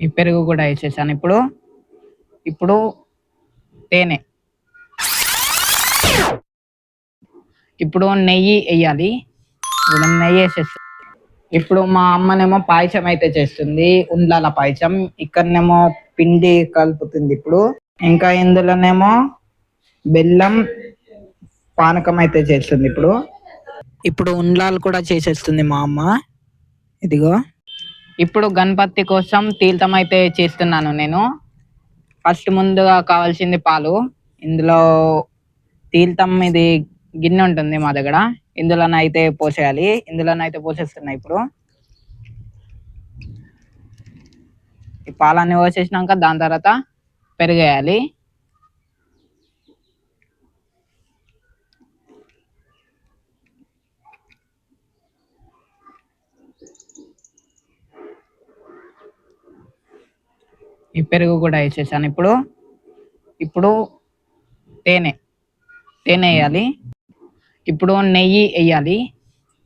ఈ పెరుగు కూడా వేసేసాను. ఇప్పుడు ఇప్పుడు తేనె, ఇప్పుడు నెయ్యి వేయాలి. ఇప్పుడు నెయ్యి వేసేసి ఇప్పుడు మా అమ్మనేమో పాయసం అయితే చేస్తుంది, ఉండ్లాల పాయసం. ఇక్కడనేమో పిండి కలుపుతుంది. ఇప్పుడు ఇంకా ఇందులోనేమో బెల్లం పానకం అయితే చేస్తుంది. ఇప్పుడు ఇప్పుడు ఉండ్లాలు కూడా చేసేస్తుంది మా అమ్మ. ఇదిగో ఇప్పుడు గణపతి కోసం తీర్థం అయితే చేస్తున్నాను నేను. ఫస్ట్ ముందుగా కావాల్సింది పాలు. ఇందులో తీర్థం ఇది గిన్నె ఉంటుంది మా దగ్గర, ఇందులోనైతే పోసేయాలి. ఇందులోనైతే పోసేస్తున్నా. ఇప్పుడు ఈ పాలన్నీ పోసేసినాక దాని తర్వాత పెరిగేయాలి. ఈ పెరుగు కూడా వేసేసాను. ఇప్పుడు ఇప్పుడు తేనె వేయాలి. ఇప్పుడు నెయ్యి వేయాలి.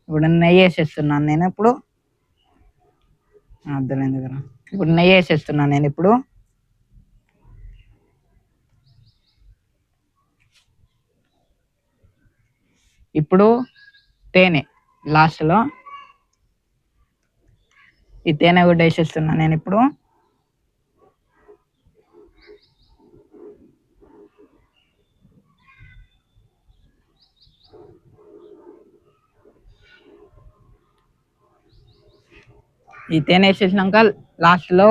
ఇప్పుడు నెయ్యి వేసేస్తున్నాను నేను. ఇప్పుడు అర్థమైంది కదా. ఇప్పుడు నెయ్యి వేసేస్తున్నాను నేను. ఇప్పుడు ఇప్పుడు తేనె లాస్ట్లో ఈ తేనె కూడా వేసేస్తున్నాను నేను. ఇప్పుడు ఈ తేనె వేసేసినాక లాస్ట్లో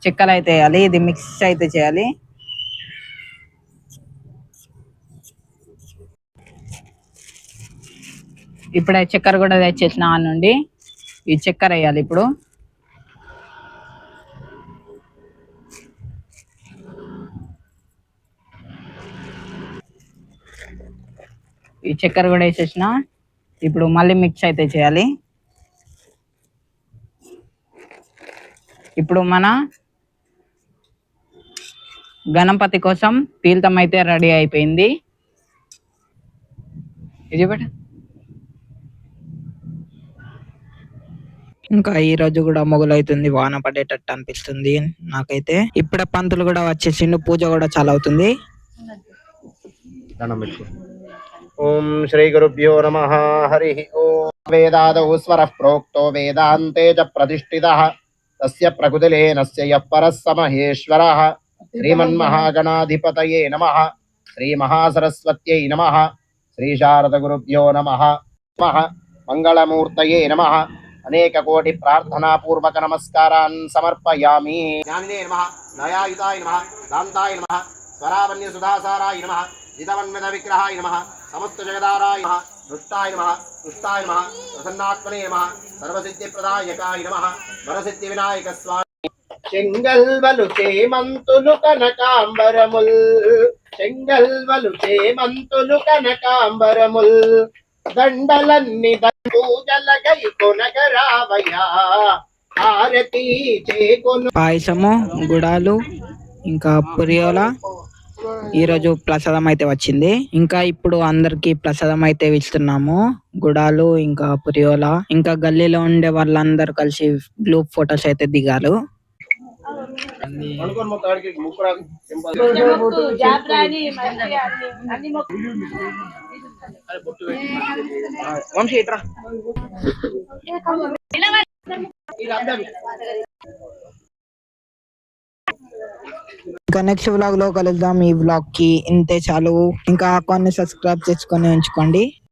చక్కెర అయితే వేయాలి. ఇది మిక్స్ అయితే చేయాలి. ఇప్పుడే చక్కెర కూడా తెచ్చేసిన ఆ నుండి ఈ చక్కెర వేయాలి. ఇప్పుడు ఈ చక్కెర కూడా వేసేసిన. ఇప్పుడు మళ్ళీ మిక్స్ అయితే చేయాలి. ఇప్పుడు మన గణపతి కోసం తీర్థం అయితే రెడీ అయిపోయింది. ఇది బట్ ఇంకా ఈ రోజు కూడా మొదలవుతుంది, వాన పడేటట్టు అనిపిస్తుంది నాకైతే. ఇప్పుడే పంతులు కూడా వచ్చేసిండు, పూజ కూడా చాలా అవుతుంది. ఓం శ్రీ గురుభ్యో నమః. హరి ఓం. వేదాదౌ స్వరః ప్రోక్తో వేదాంతే చ ప్రతిష్ఠితః తస్య ప్రకృతిలేనస్య యః పరః స మహేశ్వరః. శ్రీమన్మహాగణాధిపతయే నమః. శ్రీ మహాసరస్వత్యై నమః. శ్రీ శారద గురుభ్యో నమః. మంగళమూర్తయే నమః. అనేక కోటి ప్రార్థనా పూర్వక నమస్కారాన్ సమర్పయామి. జ్ఞానినే నమః. నయాయుధాయ నమః. దాంతాయ నమః. స్వరావన్య సుధాసారాయ నమః. జితవన్మద విగ్రహాయ నమః. సమస్త జగదారాయ నమః. దృష్టాయ నమః. తుష్టాయ నమః. ప్రసన్నాత్మనే నమః. సర్వసిద్ధి ప్రదాయకాయ నమః. వరసిద్ధి వినాయక స్వామి. చెంగల్వలు చేమంతులు కనకాంబరముల్. చెంగల్వలు చేమంతులు కనకాంబరముల్. దండలన్ని పూజలగై కొనగరావయ్యా. హారతి చేకొను. పాయసము, గుడాలు, ఇంకా పురియోల ఈరోజు ప్రసాదం అయితే వచ్చింది. ఇంకా ఇప్పుడు అందరికి ప్రసాదం అయితే ఇస్తున్నాము. గుడాలు ఇంకా పురియోల. ఇంకా గల్లీలో ఉండే వాళ్ళందరూ కలిసి గ్రూప్ ఫొటోస్ అయితే దిగారు. ఇంకా నెక్స్ట్ వ్లాగ్ లో కలుద్దాం. ఈ వ్లాగ్ కి ఇంతే చాలు. ఇంకా అకౌంట్ ని సబ్స్క్రైబ్ చేసుకొని ఉంచుకోండి.